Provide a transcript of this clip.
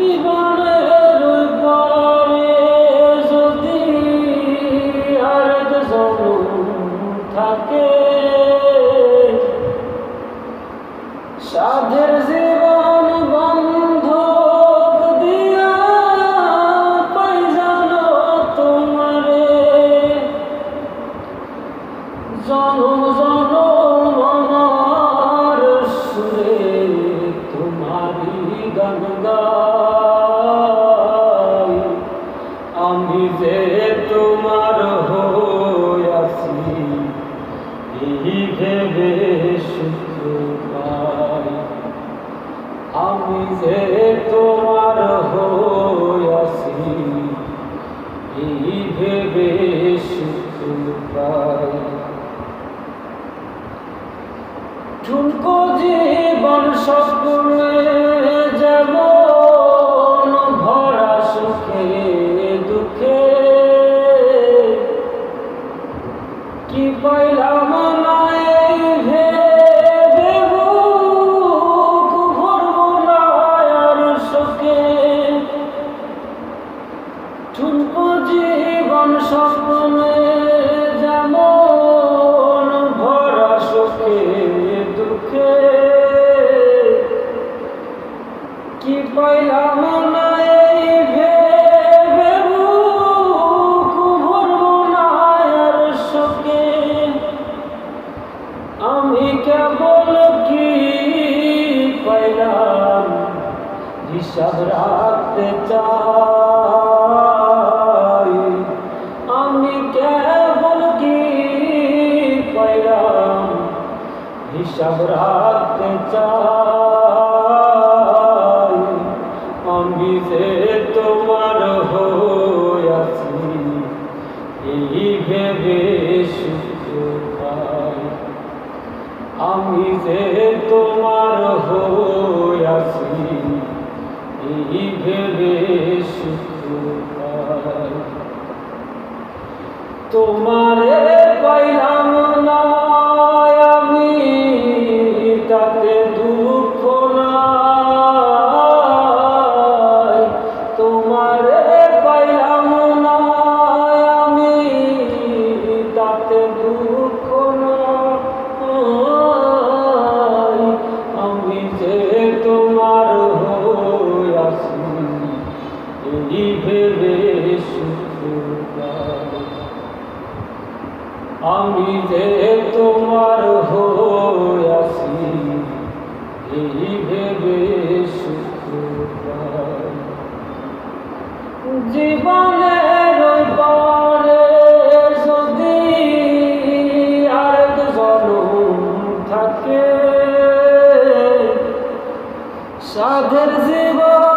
জীবনের পরে যদি আরেক জনম থাকে, সাধের জীবন বন্ধক দিয়া পাই জানো তোমারে, জনম জনম আমার সুরে তোমারি গান গাই। আমি যে তোমার হইয়াছি এই ভেবে সুখ পাই। আমি যে তোমার হইয়াছি এই ভেবে সুখ পাই। ঠুনকো জীবন স্বপ্নে যেমন ভরা সুখে দুঃখে, কি পাইলাম না এই ভেবে বুক ভরব না আর শোকে। ঠুনকো জীবন স্বপ্নে যেমন ভরা সুখে দুঃখে, কি পাইলাম না এই ভেবে বুক ভরব না আর শোকে। আমি কেবল কি পাইলাম হিসাব রাখতে চাই। আমি কেবল কি পাইলাম হিসাব রাখতে চাই। আমি যে তোমার হইয়াছি এই ভেবে সুখ পাই। আমি যে তোমার হইয়াছি এই ভেবে সুখ পাই। তোমারে পাইলাম না আমি তাতে দুঃখ নাই। তোমারে পাইলাম না আমি তাতে দুঃখ নাই। আমি যে তোমার হইয়াছি এই ভেবে সুখ পাই। আমি যে তোমার হইয়াছি এই ভেবে সুখ পাই। জীবনের পরে যদি আরেক জনম থাকে, সাধের জীবন